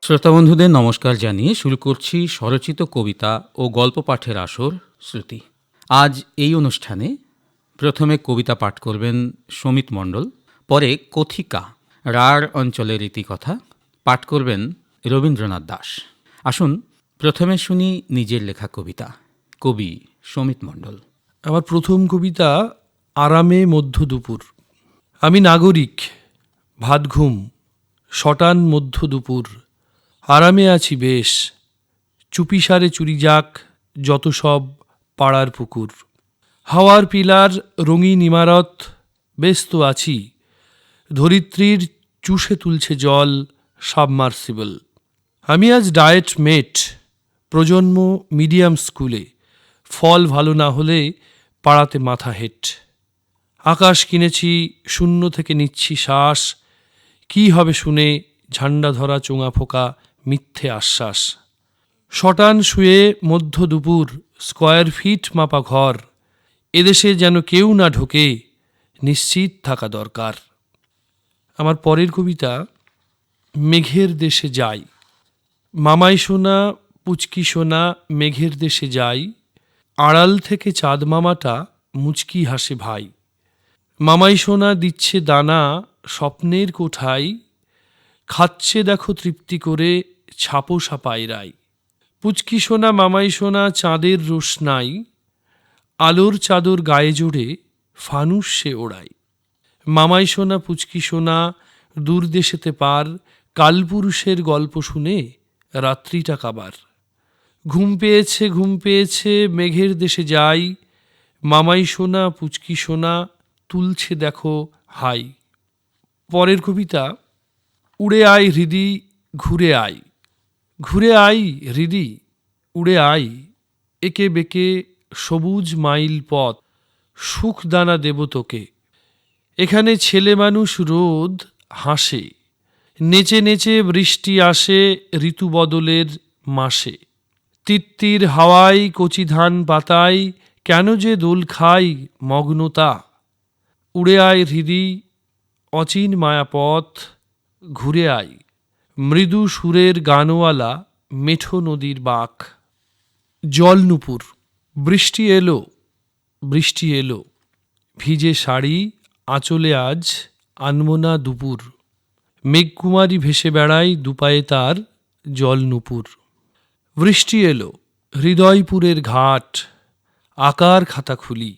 শ্রোতা বন্ধুদের নমস্কার জানিয়ে শুরু করছি স্বরচিত কবিতা ও গল্প পাঠের আসর শ্রুতি। আজ এই অনুষ্ঠানে প্রথমে কবিতা পাঠ করবেন সমিত মণ্ডল, পরে কথিকা রাঢ় অঞ্চলের রীতিকথা পাঠ করবেন রবীন্দ্রনাথ দাস। আসুন প্রথমে শুনি নিজের লেখা কবিতা। কবি সমিত মণ্ডল। আমার প্রথম কবিতা আরামে মধ্য দুপুর। আমি নাগরিক, ভাত ঘুম, শটান মধ্য দুপুর। আরামে আছি বেশ, চুপিসারে চুরি যাক যত সব পাড়ার পুকুর। হাওয়ার পিলার রঙিন ইমারত, ব্যস্ত আছি। ধরিত্রীর চুষে তুলছে জল সাবমার্সিবল। আমি আজ ডায়েট মেট, প্রজন্ম মিডিয়াম স্কুলে। ফল ভালো না হলে পাড়াতে মাথা হেট। আকাশ কিনেছি, শূন্য থেকে নিচ্ছি শ্বাস। কি হবে শুনে ঝান্ডা ধরা চোঙা ফোকা মিথ্যে আশ্বাস। শটান শুয়ে মধ্য দুপুর, স্কয়ার ফিট মাপা ঘর। এদেশে যেন কেউ না ঢোকে, নিশ্চিত থাকা দরকার। আমার পরের কবিতা মেঘের দেশে যাই। মামাই সোনা পুচকি সোনা মেঘের দেশে যাই। আড়াল থেকে চাঁদ মামাটা মুচকি হাসে ভাই। মামাই সোনা দিচ্ছে দানা স্বপ্নের কোঠায়। খাচ্ছে দেখো তৃপ্তি করে ছাপোষা পায়রাই। পুচকি সোনা মামাই সোনা চাঁদের রোশনাই। আলোর চাদর গায়ে জোড়ে ফানুস সে ওড়ায়। মামাই সোনা পুচকি সোনা দূর দেশেতে পার। কালপুরুষের গল্প শুনে রাত্রিটা কাবার। ঘুম পেয়েছে মেঘের দেশে যাই। মামাই সোনা পুচকি সোনা তুলছে দেখো হাই। পরের কবিতা উড়ে আয় হৃদি ঘুরে আয়। ঘুরে আয় হৃদি উড়ে আয়। একে বেঁকে সবুজ মাইল পথ, সুখ দানা দেব তোকে। এখানে ছেলে মানুষ রোদ হাসে। নেচে নেচে বৃষ্টি আসে ঋতু বদলের মাসে। তিত্তির হাওয়ায় কচি ধান পাতায় কেন যে দোল খাই মগ্নতা। উড়ে আয় হৃদি অচিন মায়াপথ, ঘুরে আয় মৃদু সুরের গানওয়ালা মেঠো নদীর বাঁক। জল নুপুর। বৃষ্টি এলো, বৃষ্টি এলো, ভিজে শাড়ি আঁচলে আজ আনমনা দুপুর। মেঘকুমারী ভেসে বেড়ায় দুপায়ে তার জল নুপুর। বৃষ্টি এলো, হৃদয়পুরের ঘাট, আকার খাতা খুলি।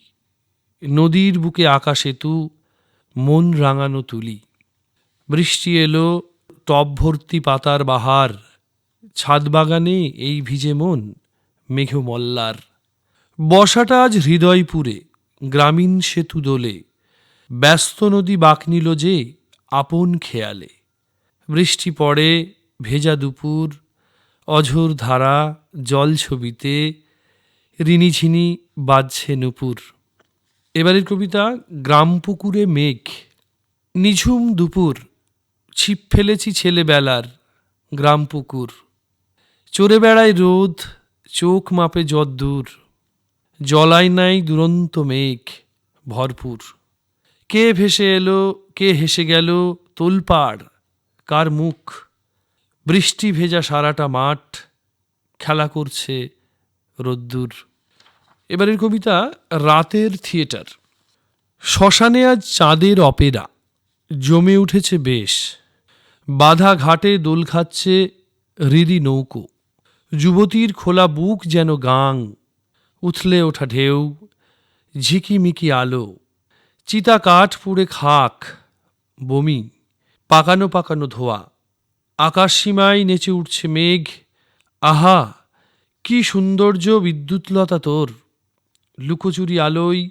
নদীর বুকে আঁকা সেতু, মন রাঙানো তুলি। বৃষ্টি এলো, টব ভর্তি পাতার বাহার। ছাদ বাগানে এই ভিজে মন মেঘ মল্লার। বর্ষাটা আজ হৃদয়পুরে, গ্রামীণ সেতু দোলে। ব্যস্ত নদী বাঁক নিল যে আপন খেয়ালে। বৃষ্টি পড়ে ভেজা দুপুর, অঝোর ধারা জল ছবিতে। রিনিঝিনি বাজছে নুপুর। এবারের কবিতা গ্রাম পুকুরে মেঘ। নিঝুম দুপুর, ছিপ ফেলেছি ছেলেবেলার গ্রাম পুকুর। চড়ে বেড়ায় রোদ, চোখ মাপে যদ্দূর। জলায় নাই দুরন্ত মেঘ ভরপুর। কে ভেসে এলো, কে হেসে গেল তোলপাড়, কার মুখ। বৃষ্টি ভেজা সারাটা মাঠ, খেলা করছে রোদ্দুর। এবারের কবিতা রাতের থিয়েটার। শ্মশানে আজ চাঁদের অপেরা, জমে উঠেছে বেশ। বাঁধা ঘাটে দোল খাচ্ছে হৃদি নৌকো। যুবতীর খোলা বুক যেন গাং, উথলে ওঠা ঢেউ, ঝিকিমিকি আলো। চিতা কাঠ পুড়ে খাক, বমি, পাকানো পাকানো ধোয়া। আকাশ সীমায় নেচে উঠছে মেঘ। আহা কি সৌন্দর্য বিদ্যুৎলতা তোর। লুকোচুরি আলোয়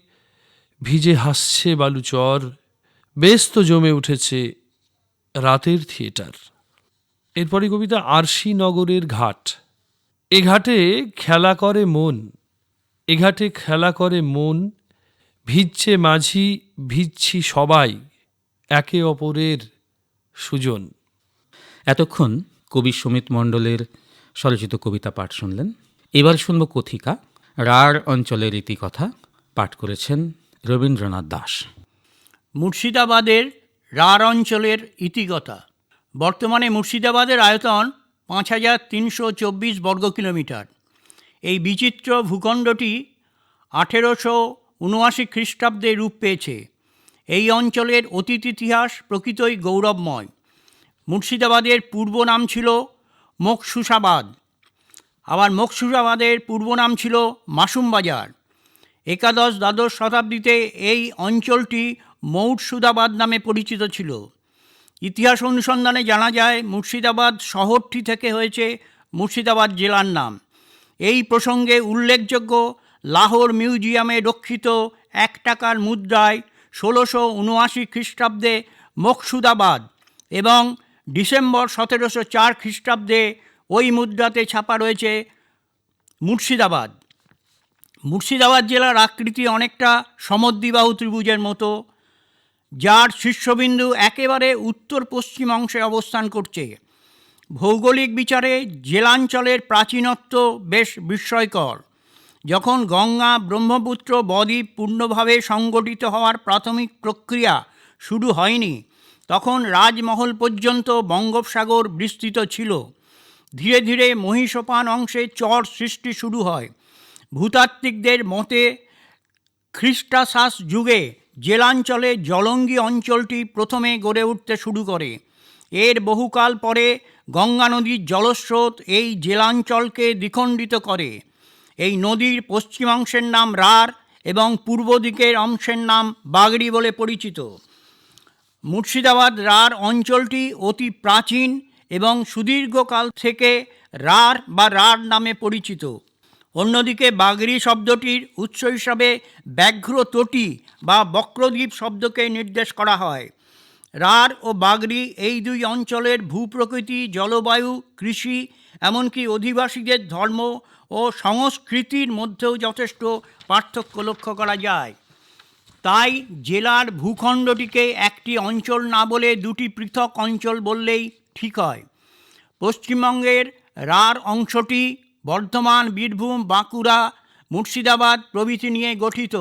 ভিজে হাসছে বালুচর। বেশ তো জমে উঠেছে রাতের থিয়েটার। এরপরে কবিতা আরশি নগরের ঘাট। এ ঘাটে খেলা করে মন, এ ঘাটে খেলা করে মন। ভিজছে মাঝি ভিজছি সবাই, একে অপরের সুজন। এতক্ষণ কবি সমিত মণ্ডলের স্বরচিত কবিতা পাঠ শুনলেন। এবার শুনব কথিকা রাঢ় অঞ্চলের রীতিকথা পাঠ করেছেন রবীন্দ্রনাথ দাস। মুর্শিদাবাদের রাঢ় অঞ্চলের ইতিকথা। বর্তমানে মুর্শিদাবাদের আয়তন 5,324 বর্গ কিলোমিটার। এই বিচিত্র ভূখণ্ডটি 1879 খ্রিস্টাব্দে রূপ পেয়েছে। এই অঞ্চলের অতীত ইতিহাস প্রকৃতই গৌরবময়। মুর্শিদাবাদের পূর্ব নাম ছিল মকসুসাবাদ, আবার মকসুসাবাদের পূর্ব নাম ছিল মাসুমবাজার। একাদশ-দ্বাদশ শতাব্দীতে এই অঞ্চলটি মৌরসুদাবাদ নামে পরিচিত ছিল। ইতিহাস অনুসন্ধানে জানা যায় মুর্শিদাবাদ শহরটি থেকে হয়েছে মুর্শিদাবাদ জেলার নাম। এই প্রসঙ্গে উল্লেখযোগ্য লাহোর মিউজিয়ামে রক্ষিত 1 টাকার মুদ্রায় 1679 খ্রিস্টাব্দে মকসুদাবাদ এবং ডিসেম্বর 1704 খ্রিস্টাব্দে ওই মুদ্রাতে ছাপা রয়েছে মুর্শিদাবাদ। মুর্শিদাবাদ জেলার আকৃতি অনেকটা সমদ্বিবাহু ত্রিভুজের মতো, যার শীর্ষবিন্দু একেবারে উত্তর পশ্চিম অংশে অবস্থান করছে। ভৌগোলিক বিচারে জেলাঞ্চলের প্রাচীনত্ব বেশ বিস্ময়কর। যখন গঙ্গা ব্রহ্মপুত্র বদ্বীপ পূর্ণভাবে সংগঠিত হওয়ার প্রাথমিক প্রক্রিয়া শুরু হয়নি, তখন রাজমহল পর্যন্ত বঙ্গোপসাগর বিস্তৃত ছিল। ধীরে ধীরে মহীসোপান অংশে চর সৃষ্টি শুরু হয়। ভূতাত্ত্বিকদের মতে খ্রিস্টাসাস যুগে জেলাঞ্চলে জলঙ্গি অঞ্চলটি প্রথমে গড়ে উঠতে শুরু করে। এর বহুকাল পরে গঙ্গা নদীর জলস্রোত এই জেলাঞ্চলকে দ্বিখণ্ডিত করে। এই নদীর পশ্চিমাংশের নাম রাঢ় এবং পূর্ব দিকের অংশের নাম বাগড়ি বলে পরিচিত। মুর্শিদাবাদ রাঢ় অঞ্চলটি অতি প্রাচীন এবং সুদীর্ঘকাল থেকে রাঢ় বা রাঢ় নামে পরিচিত। অন্যদিকে বাগড়ি শব্দটির উৎস হিসাবে ব্যাঘ্র তটি বা বক্রদ্বীপ শব্দকে নির্দেশ করা হয়। রাঢ় ও বাগড়ি এই দুই অঞ্চলের ভূপ্রকৃতি, জলবায়ু, কৃষি, এমনকি অধিবাসীদের ধর্ম ও সংস্কৃতির মধ্যেও যথেষ্ট পার্থক্য লক্ষ্য করা যায়। তাই জেলার ভূখণ্ডটিকে একটি অঞ্চল না বলে দুটি পৃথক অঞ্চল বললেই ঠিক হয়। পশ্চিমবঙ্গের রাঢ় অংশটি বর্ধমান, বীরভূম, বাঁকুড়া, মুর্শিদাবাদ প্রভৃতি নিয়ে গঠিত।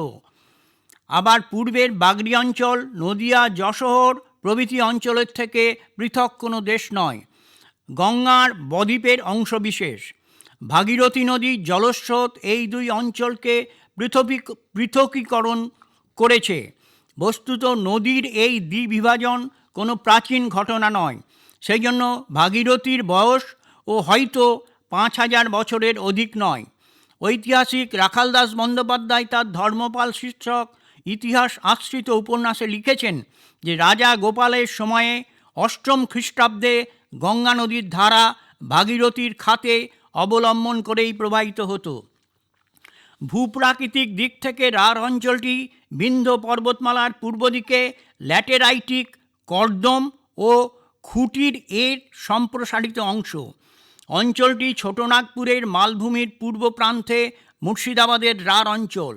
আবার পূর্বের বাগড়ি অঞ্চল নদিয়া, যশোর প্রভৃতি অঞ্চলের থেকে পৃথক কোনো দেশ নয়, গঙ্গার বদ্বীপের অংশবিশেষ। ভাগীরথী নদীর জলস্রোত এই দুই অঞ্চলকে পৃথকীকরণ করেছে। বস্তুত নদীর এই দ্বিবিভাজন কোনো প্রাচীন ঘটনা নয়। সেই জন্য ভাগীরথীর বয়স ও হয়তো 5000 বছরের অধিক নয়। ঐতিহাসিক রাখালদাস বন্দ্যোপাধ্যায় তার ধর্মপাল শীর্ষক ইতিহাস আশ্রিত উপন্যাসে লিখেছেন যে রাজা গোপালের সময়ে 8ম খ্রিস্টাব্দে গঙ্গা নদীর ধারা ভাগীরথীর খাতে অবলম্বন করেই প্রবাহিত হতো। ভূপ্রাকৃতিক দিক থেকে রাঢ় অঞ্চলটি বিন্ধ্য পর্বতমালার পূর্ব দিকে ল্যাটেরাইটিক কর্দম ও খুঁটির এর সম্প্রসারিত অংশ। অঞ্চলটি ছোটনাগপুরের মালভূমির পূর্ব প্রান্তে মুর্শিদাবাদের রাঢ় অঞ্চল।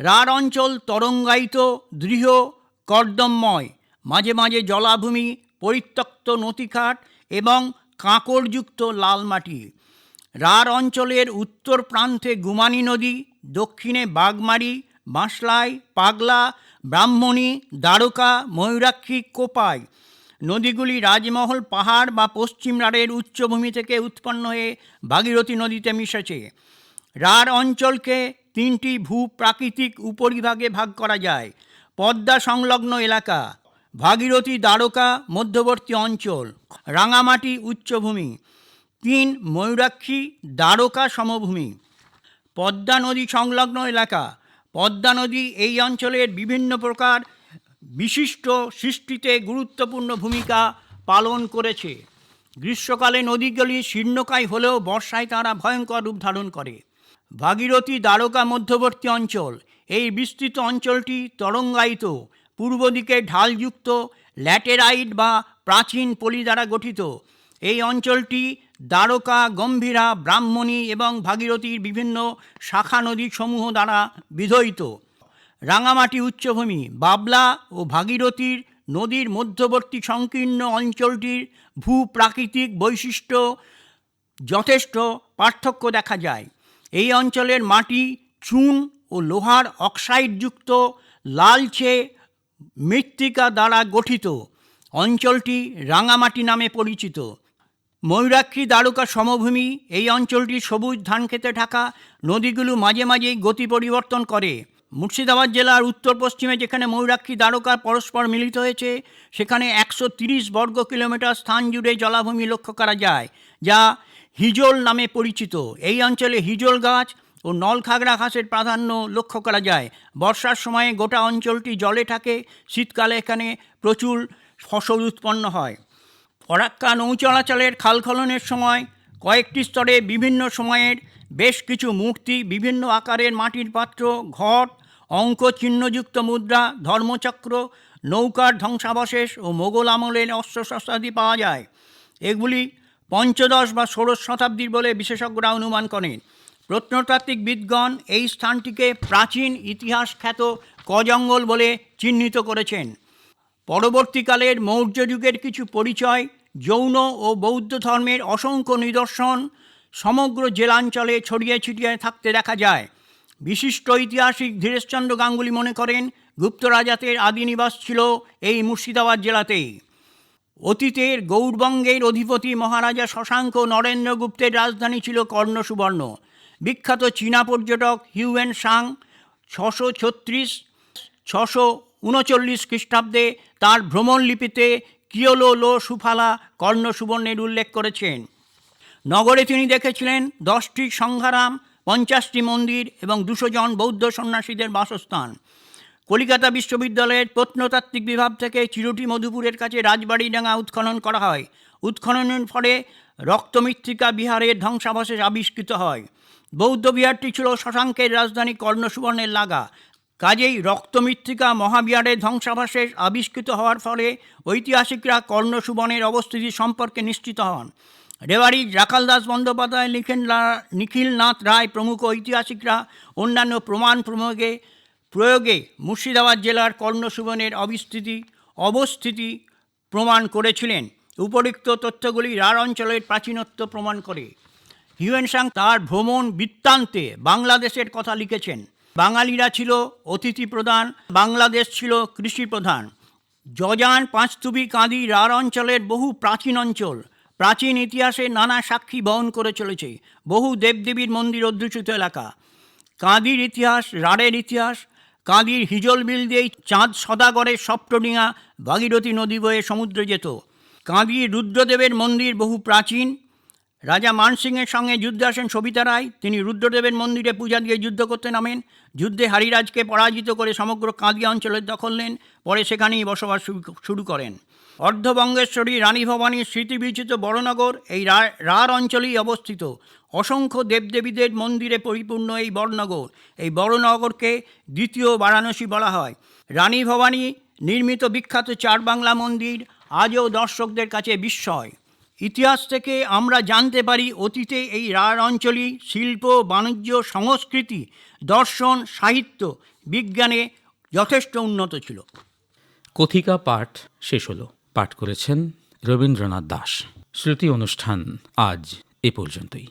রাঢ় অঞ্চল তরঙ্গায়িত, দৃঢ়, কর্দমময়, মাঝে মাঝে জলাভূমি, পরিত্যক্ত নদীঘাট এবং কাঁকড়যুক্ত লাল মাটি। রাঢ় অঞ্চলের উত্তর প্রান্তে গুমানী নদী, দক্ষিণে বাগমারি, বাঁশলাই, পাগলা, ব্রাহ্মণী, দ্বারকা, ময়ূরাক্ষী, কোপাই। নদীগুলি রাজমহল পাহাড় বা পশ্চিম রাঢ়ের উচ্চভূমি থেকে উৎপন্ন হয়ে ভাগীরথী নদীতে মিশেছে। রাঢ় অঞ্চলকে 3টি ভূপ্রাকৃতিক উপবিভাগে ভাগ করা যায়: পদ্মা সংলগ্ন এলাকা, ভাগীরথী দ্বারকা মধ্যবর্তী অঞ্চল, রাঙামাটি উচ্চভূমি। 3 ময়ূরাক্ষী দ্বারকা সমভূমি। পদ্মা নদী সংলগ্ন এলাকা। পদ্মা নদী এই অঞ্চলের বিভিন্ন প্রকার বিশিষ্ট সৃষ্টিতে গুরুত্বপূর্ণ ভূমিকা পালন করেছে। গ্রীষ্মকালে নদীগুলি শীর্ণকায় হলেও বর্ষায় তারা ভয়ঙ্কর রূপ ধারণ করে। ভাগীরথী দ্বারকা মধ্যবর্তী অঞ্চল। এই বিস্তৃত অঞ্চলটি তরঙ্গায়িত, পূর্ব দিকে ঢালযুক্ত ল্যাটেরাইট বা প্রাচীন পলি দ্বারা গঠিত। এই অঞ্চলটি দ্বারকা, গম্ভীরা, ব্রাহ্মণী এবং ভাগীরথীর বিভিন্ন শাখা নদী সমূহ দ্বারা বিধৌত। রাঙামাটি উচ্চভূমি। বাবলা ও ভাগীরথীর নদীর মধ্যবর্তী সংকীর্ণ অঞ্চলটির ভূপ্রাকৃতিক বৈশিষ্ট্য যথেষ্ট পার্থক্য দেখা যায়। এই অঞ্চলের মাটি চুন ও লোহার অক্সাইডযুক্ত লালচে মৃত্তিকা দ্বারা গঠিত। অঞ্চলটি রাঙামাটি নামে পরিচিত। ময়ূরাক্ষী দ্বারকা সমভূমি, এই অঞ্চলটি সবুজ ধানক্ষেতে ঢাকা। নদীগুলো মাঝে মাঝেই গতি পরিবর্তন করে। মুর্শিদাবাদ জেলার উত্তর পশ্চিমে যেখানে ময়ূরাক্ষী দ্বারকা পরস্পর মিলিত হয়েছে, সেখানে 130 বর্গ কিলোমিটার স্থান জুড়ে জলাভূমি লক্ষ্য করা যায়, যা হিজল নামে পরিচিত। এই অঞ্চলে হিজল গাছ ও নলখাগড়া ঘাসের প্রাধান্য লক্ষ্য করা যায়। বর্ষার সময়ে গোটা অঞ্চলটি জলে থাকে। শীতকালে এখানে প্রচুর ফসল উৎপন্ন হয়। ফরাক্কা নৌ চলাচলের খাল খননের সময় কয়েকটি স্তরে বিভিন্ন সময়ের বেশ কিছু মূর্তি, বিভিন্ন আকারের মাটির পাত্র, ঘট, অঙ্ক চিহ্নযুক্ত মুদ্রা, ধর্মচক্র, নৌকার ধ্বংসাবশেষ ও মোগল আমলের অস্ত্রশস্ত্রাদি পাওয়া যায়। এগুলি পঞ্চদশ বা ষোড়শ শতাব্দীর বলে বিশেষজ্ঞরা অনুমান করেন। প্রত্নতাত্ত্বিক বিদগণ এই স্থানটিকে প্রাচীন ইতিহাস খ্যাত কজঙ্গল বলে চিহ্নিত করেছেন। পরবর্তীকালের মৌর্য যুগের কিছু পরিচয়, জৈন ও বৌদ্ধ ধর্মের অসংখ্য নিদর্শন সমগ্র জেলাঞ্চলে ছড়িয়ে ছিটিয়ে থাকতে দেখা যায়। বিশিষ্ট ঐতিহাসিক ধীরেশচন্দ্র গাঙ্গুলি মনে করেন গুপ্ত রাজাদের আদি নিবাস ছিল এই মুর্শিদাবাদ জেলাতেই। অতীতের গৌড়বঙ্গের অধিপতি মহারাজা শশাঙ্ক নরেন্দ্রগুপ্তের রাজধানী ছিল কর্ণসুবর্ণ। বিখ্যাত চীনা পর্যটক হিউয়েন সাং 639 খ্রিস্টাব্দে তার ভ্রমণলিপিতে কিয়োলো লো সুফালা কর্ণসুবর্ণের উল্লেখ করেছেন। নগরে তিনি দেখেছিলেন 10টি সংঘারাম, 50টি মন্দির এবং 200 জন বৌদ্ধ সন্ন্যাসীদের বাসস্থান। কলিকাতা বিশ্ববিদ্যালয়ের প্রত্নতাত্ত্বিক বিভাগ থেকে চিরুটি মধুপুরের কাছে রাজবাড়িডাঙ্গা উৎখনন করা হয়। উৎখননের ফলে রক্তমৃত্তিকা বিহারের ধ্বংসাবশেষ আবিষ্কৃত হয়। বৌদ্ধ বিহারটি ছিল শশাঙ্কের রাজধানী কর্ণসুবর্ণের লাগা। কাজেই রক্তমৃত্তিকা মহাবিহারের ধ্বংসাবশেষ আবিষ্কৃত হওয়ার ফলে ঐতিহাসিকরা কর্ণসুবর্ণের অবস্থিতি সম্পর্কে নিশ্চিত হন। রেওয়াড়ির রাখালদাস বন্দ্যোপাধ্যায়, নিখিলনাথ রায় প্রমুখ ঐতিহাসিকরা অন্যান্য প্রমাণ প্রয়োগে মুর্শিদাবাদ জেলার কর্ণসুবর্ণের অবস্থিতি প্রমাণ করেছিলেন। উপরিক্ত তথ্যগুলি রাঢ় অঞ্চলের প্রাচীনত্ব প্রমাণ করে। হিউয়েন সাং তার ভ্রমণ বৃত্তান্তে বাংলাদেশের কথা লিখেছেন। বাঙালিরা ছিল অতিথি প্রধান, বাংলাদেশ ছিল কৃষি প্রধান। জজান, পাঁচতুবি, কাঁদি রাঢ় অঞ্চলের বহু প্রাচীন অঞ্চল, প্রাচীন ইতিহাসে নানা সাক্ষী বহন করে চলেছে। বহু দেবদেবীর মন্দির অধ্যুষিত এলাকা। কাঁদির ইতিহাস, রাঢ়ের ইতিহাস। কাঁদির হিজল বিল দিয়েই চাঁদ সদাগরের সপ্তডিঙা ভাগীরথী নদী বয়ে সমুদ্রে যেত। কাঁদির রুদ্রদেবের মন্দির বহু প্রাচীন। রাজা মানসিংহের সঙ্গে যুদ্ধে আসেন সবিতা রায়। তিনি রুদ্রদেবের মন্দিরে পূজা দিয়ে যুদ্ধ করতে নামেন। যুদ্ধে হারিরাজকে পরাজিত করে সমগ্র কাঁদি অঞ্চলের দখল নেন। পরে সেখানেই বসবাস শুরু করেন। অর্ধবঙ্গেশ্বরী রানী ভবানীর স্মৃতিবিচিত বড়নগর এই রাঢ় অঞ্চলেই অবস্থিত। অসংখ্য দেবদেবীদের মন্দিরে পরিপূর্ণ এই বড়নগর। এই বড়নগরকে দ্বিতীয় বারাণসী বলা হয়। রানী ভবানী নির্মিত বিখ্যাত চার বাংলা মন্দির আজও দর্শকদের কাছে বিস্ময়। ইতিহাস থেকে আমরা জানতে পারি অতীতে এই রাঢ় অঞ্চলই শিল্প, বাণিজ্য, সংস্কৃতি, দর্শন, সাহিত্য, বিজ্ঞানে যথেষ্ট উন্নত ছিল। কথিকা পাঠ শেষ হলো। পাঠ করেছেন রবীন্দ্রনাথ দাস। শ্রুতি অনুষ্ঠান আজ এ পর্যন্তই।